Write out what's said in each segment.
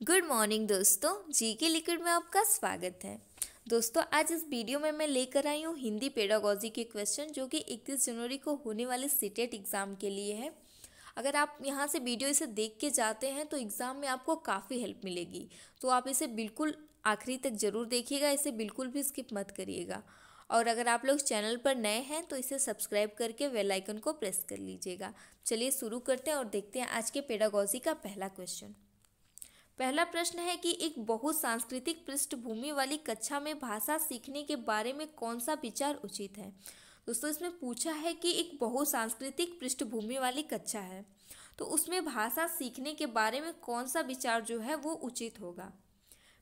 Good morning दोस्तों, जी के liquid में आपका स्वागत है। दोस्तों, आज इस वीडियो में मैं लेकर आई हूँ हिंदी पेडागोजी के क्वेश्चन जो कि 31 जनवरी को होने वाले सीटेट एग्ज़ाम के लिए है। अगर आप यहाँ से वीडियो इसे देख के जाते हैं तो एग्ज़ाम में आपको काफ़ी हेल्प मिलेगी, तो आप इसे बिल्कुल आखिरी तक ज़रूर देखिएगा, इसे बिल्कुल भी स्किप मत करिएगा। और अगर आप लोग चैनल पर नए हैं तो इसे सब्सक्राइब करके बेल आइकन को प्रेस कर लीजिएगा। चलिए शुरू करते हैं और देखते हैं आज के पेडागोजी का पहला क्वेश्चन। पहला प्रश्न है कि एक बहुसांस्कृतिक पृष्ठभूमि वाली कक्षा में भाषा सीखने के बारे में कौन सा विचार उचित है। दोस्तों, इसमें पूछा है कि एक बहुसांस्कृतिक पृष्ठभूमि वाली कक्षा है तो उसमें भाषा सीखने के बारे में कौन सा विचार जो है वो उचित होगा।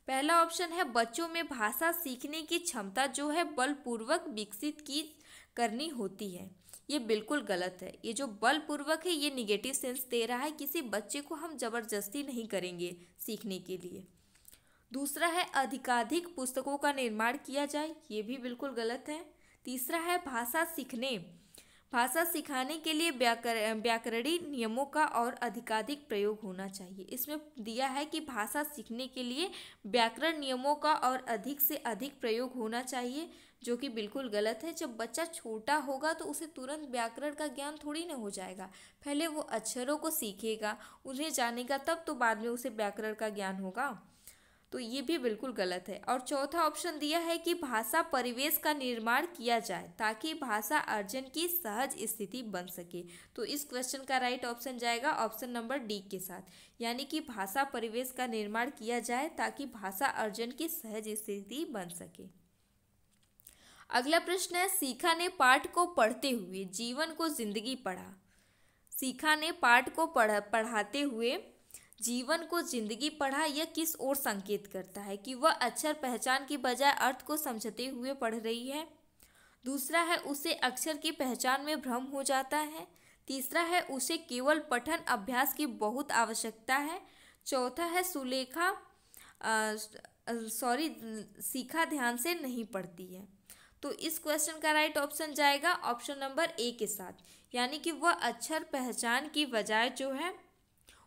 पहला ऑप्शन है बच्चों में भाषा सीखने की क्षमता जो है बलपूर्वक विकसित की करनी होती है। ये बिल्कुल गलत है। ये जो बलपूर्वक है ये निगेटिव सेंस दे रहा है, किसी बच्चे को हम जबरदस्ती नहीं करेंगे सीखने के लिए। दूसरा है अधिकाधिक पुस्तकों का निर्माण किया जाए, ये भी बिल्कुल गलत है। तीसरा है भाषा सिखाने के लिए व्याकरणिक नियमों का और अधिकाधिक प्रयोग होना चाहिए। इसमें दिया है कि भाषा सीखने के लिए व्याकरण नियमों का और अधिक से अधिक प्रयोग होना चाहिए, जो कि बिल्कुल गलत है। जब बच्चा छोटा होगा तो उसे तुरंत व्याकरण का ज्ञान थोड़ी ना हो जाएगा, पहले वो अक्षरों को सीखेगा, उन्हें जानेगा, तब तो बाद में उसे व्याकरण का ज्ञान होगा। तो ये भी बिल्कुल गलत है। और चौथा ऑप्शन दिया है कि भाषा परिवेश का निर्माण किया जाए ताकि भाषा अर्जन की सहज स्थिति बन सके। तो इस क्वेश्चन का राइट ऑप्शन जाएगा ऑप्शन नंबर डी के साथ, यानी कि भाषा परिवेश का निर्माण किया जाए ताकि भाषा अर्जन की सहज स्थिति बन सके। अगला प्रश्न है सीखा ने पाठ को पढ़ते हुए जीवन को जिंदगी पढ़ा। सीखा ने पाठ को पढ़ाते हुए जीवन को जिंदगी पढ़ा, यह किस ओर संकेत करता है कि वह अक्षर पहचान की बजाय अर्थ को समझते हुए पढ़ रही है। दूसरा है उसे अक्षर की पहचान में भ्रम हो जाता है। तीसरा है उसे केवल पठन अभ्यास की बहुत आवश्यकता है। चौथा है सीखा ध्यान से नहीं पढ़ती है। तो इस क्वेश्चन का राइट ऑप्शन जाएगा ऑप्शन नंबर ए के साथ, यानी कि वह अक्षर पहचान की बजाय जो है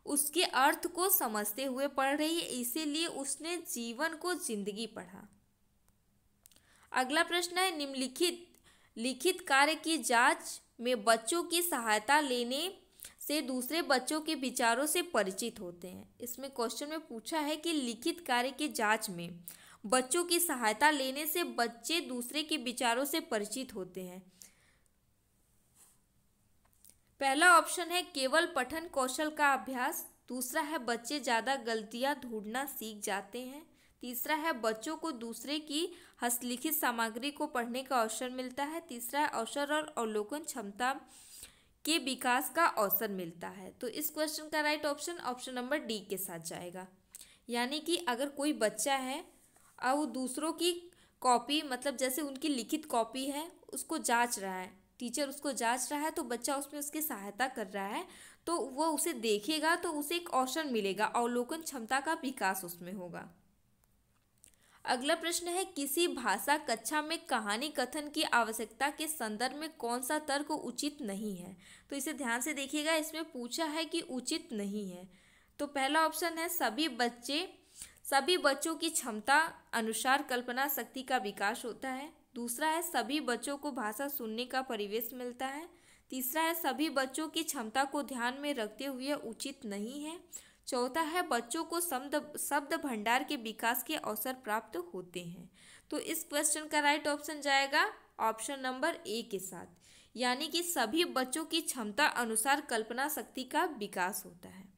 उसके अर्थ को समझते हुए पढ़ रही है, इसीलिए उसने जीवन को जिंदगी पढ़ा। अगला प्रश्न है लिखित कार्य की जांच में बच्चों की सहायता लेने से दूसरे बच्चों के विचारों से परिचित होते हैं। इसमें क्वेश्चन में पूछा है कि लिखित कार्य की जांच में बच्चों की सहायता लेने से बच्चे दूसरे के विचारों से परिचित होते हैं। पहला ऑप्शन है केवल पठन कौशल का अभ्यास। दूसरा है बच्चे ज़्यादा गलतियां ढूंढना सीख जाते हैं। तीसरा है बच्चों को दूसरे की हस्तलिखित सामग्री को पढ़ने का अवसर मिलता है। तीसरा है अवसर और अवलोकन क्षमता के विकास का अवसर मिलता है। तो इस क्वेश्चन का right option option number D के साथ जाएगा, यानी कि अगर कोई बच्चा है और वो दूसरों की कॉपी, मतलब जैसे उनकी लिखित कॉपी है, उसको जांच रहा है, टीचर उसको जांच रहा है, तो बच्चा उसमें उसकी सहायता कर रहा है, तो वो उसे देखेगा तो उसे एक अवसर मिलेगा, अवलोकन क्षमता का विकास उसमें होगा। अगला प्रश्न है किसी भाषा कक्षा में कहानी कथन की आवश्यकता के संदर्भ में कौन सा तर्क उचित नहीं है। तो इसे ध्यान से देखिएगा, इसमें पूछा है कि उचित नहीं है। तो पहला ऑप्शन है सभी बच्चों की क्षमता अनुसार कल्पना शक्ति का विकास होता है। दूसरा है सभी बच्चों को भाषा सुनने का परिवेश मिलता है। तीसरा है सभी बच्चों की क्षमता को ध्यान में रखते हुए उचित नहीं है। चौथा है बच्चों को शब्द भंडार के विकास के अवसर प्राप्त होते हैं। तो इस क्वेश्चन का राइट ऑप्शन जाएगा ऑप्शन नंबर ए के साथ, यानी कि सभी बच्चों की क्षमता अनुसार कल्पना शक्ति का विकास होता है।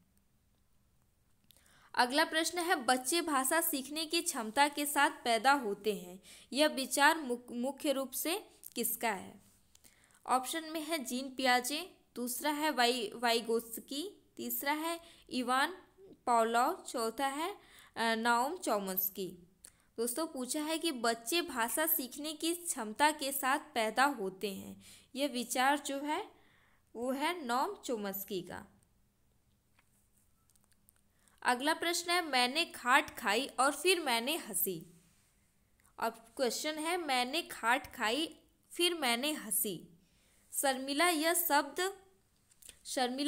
अगला प्रश्न है बच्चे भाषा सीखने की क्षमता के साथ पैदा होते हैं, यह विचार मुख्य रूप से किसका है। ऑप्शन में है जीन पियाजे, दूसरा है वाइगोत्स्की, तीसरा है इवान पावलोव, चौथा है नाओम चॉम्स्की। दोस्तों, पूछा है कि बच्चे भाषा सीखने की क्षमता के साथ पैदा होते हैं, यह विचार जो है वो है नोम चॉम्स्की का। अगला प्रश्न है मैंने खाट खाई और फिर मैंने हंसी। अब क्वेश्चन है मैंने खाट खाई फिर मैंने हंसी। शर्मिला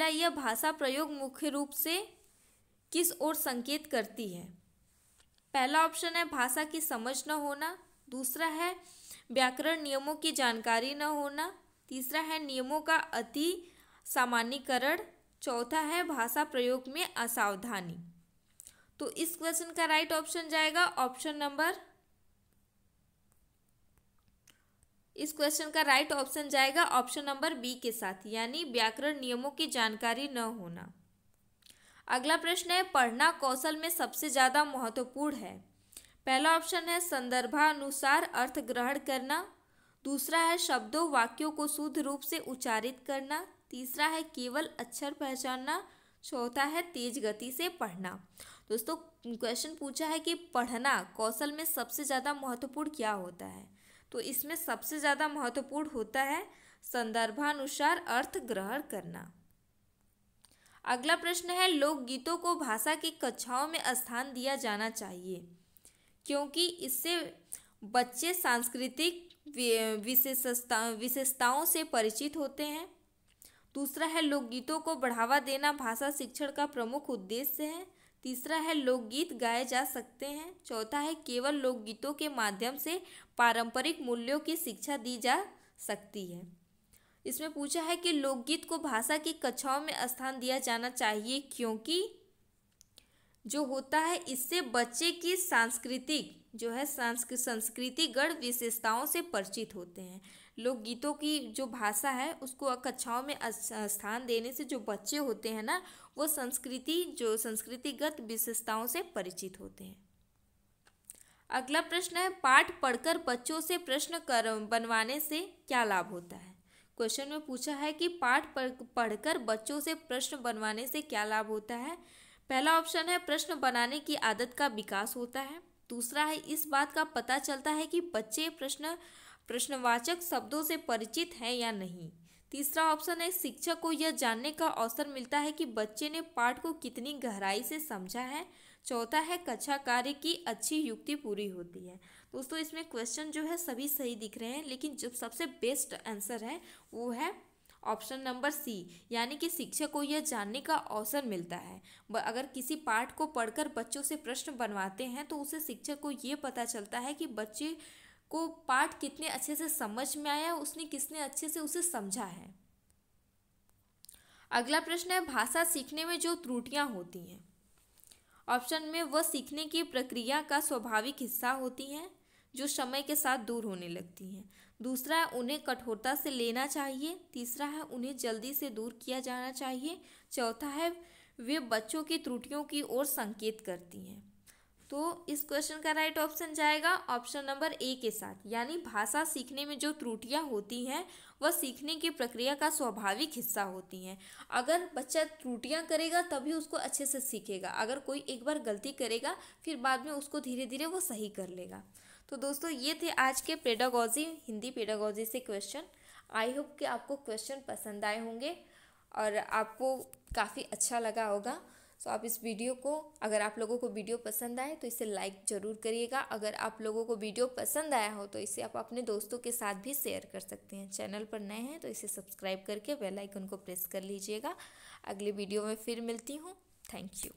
यह भाषा प्रयोग मुख्य रूप से किस ओर संकेत करती है? पहला ऑप्शन है भाषा की समझ न होना, दूसरा है व्याकरण नियमों की जानकारी न होना, तीसरा है नियमों का अति सामान्यीकरण, चौथा है भाषा प्रयोग में असावधानी। तो इस क्वेश्चन का राइट ऑप्शन जाएगा ऑप्शन नंबर इस क्वेश्चन का राइट ऑप्शन जाएगा ऑप्शन नंबर बी के साथ, यानी व्याकरण नियमों की जानकारी न होना। अगला प्रश्न है पढ़ना कौशल में सबसे ज़्यादा महत्वपूर्ण है। पहला ऑप्शन है संदर्भानुसार अर्थ ग्रहण करना, दूसरा है शब्दों वाक्यों को शुद्ध रूप से उच्चारित करना, तीसरा है केवल अक्षर पहचानना, चौथा है तेज गति से पढ़ना। दोस्तों क्वेश्चन पूछा है कि पढ़ना कौशल में सबसे ज़्यादा महत्वपूर्ण क्या होता है, तो इसमें सबसे ज़्यादा महत्वपूर्ण होता है संदर्भानुसार अर्थ ग्रहण करना। अगला प्रश्न है लोकगीतों को भाषा की कक्षाओं में स्थान दिया जाना चाहिए क्योंकि इससे बच्चे सांस्कृतिक विशेषताओं से परिचित होते हैं। दूसरा है लोकगीतों को बढ़ावा देना भाषा शिक्षण का प्रमुख उद्देश्य है। तीसरा है लोकगीत गाए जा सकते हैं। चौथा है केवल लोकगीतों के माध्यम से पारंपरिक मूल्यों की शिक्षा दी जा सकती है। इसमें पूछा है कि लोकगीत को भाषा की कक्षाओं में स्थान दिया जाना चाहिए क्योंकि जो होता है इससे बच्चे की सांस्कृतिक जो है संस्कृतिगत विशेषताओं से परिचित होते हैं। लोकगीतों की जो भाषा है उसको कक्षाओं में स्थान देने से जो बच्चे होते हैं ना वो संस्कृतिगत विशेषताओं से परिचित होते हैं। अगला प्रश्न है पाठ पढ़कर बच्चों से प्रश्न बनवाने से क्या लाभ होता है। क्वेश्चन में पूछा है कि पाठ पढ़कर बच्चों से प्रश्न बनवाने से क्या लाभ होता है। पहला ऑप्शन है प्रश्न बनाने की आदत का विकास होता है, दूसरा है इस बात का पता चलता है कि बच्चे प्रश्नवाचक शब्दों से परिचित हैं या नहीं, तीसरा ऑप्शन है शिक्षक को यह जानने का अवसर मिलता है कि बच्चे ने पाठ को कितनी गहराई से समझा है, चौथा है कक्षा कार्य की अच्छी युक्ति पूरी होती है। दोस्तों इसमें क्वेश्चन जो है सभी सही दिख रहे हैं लेकिन जो सबसे बेस्ट आंसर है वो है ऑप्शन नंबर सी, यानी कि शिक्षक को यह जानने का अवसर मिलता है। अगर किसी पाठ को पढ़कर बच्चों से प्रश्न बनवाते हैं तो उसे शिक्षक को ये पता चलता है कि बच्चे को पाठ कितने अच्छे से समझ में आया, उसने कितने अच्छे से उसे समझा है। अगला प्रश्न है भाषा सीखने में जो त्रुटियां होती हैं। ऑप्शन में वह सीखने की प्रक्रिया का स्वाभाविक हिस्सा होती हैं जो समय के साथ दूर होने लगती हैं, दूसरा है उन्हें कठोरता से लेना चाहिए, तीसरा है उन्हें जल्दी से दूर किया जाना चाहिए, चौथा है वे बच्चों की त्रुटियों की ओर संकेत करती हैं। तो इस क्वेश्चन का राइट ऑप्शन जाएगा ऑप्शन नंबर ए के साथ, यानी भाषा सीखने में जो त्रुटियां होती हैं वह सीखने की प्रक्रिया का स्वाभाविक हिस्सा होती हैं। अगर बच्चा त्रुटियां करेगा तभी उसको अच्छे से सीखेगा, अगर कोई एक बार गलती करेगा फिर बाद में उसको धीरे धीरे वो सही कर लेगा। तो दोस्तों ये थे आज के पेडागॉजी हिंदी पेडागॉजी से क्वेश्चन। आई होप कि आपको क्वेश्चन पसंद आए होंगे और आपको काफ़ी अच्छा लगा होगा। सो आप इस वीडियो को, अगर आप लोगों को वीडियो पसंद आए तो इसे लाइक ज़रूर करिएगा। अगर आप लोगों को वीडियो पसंद आया हो तो इसे आप अपने दोस्तों के साथ भी शेयर कर सकते हैं। चैनल पर नए हैं तो इसे सब्सक्राइब करके बेल आइकन को प्रेस कर लीजिएगा। अगले वीडियो में फिर मिलती हूँ। Thank you.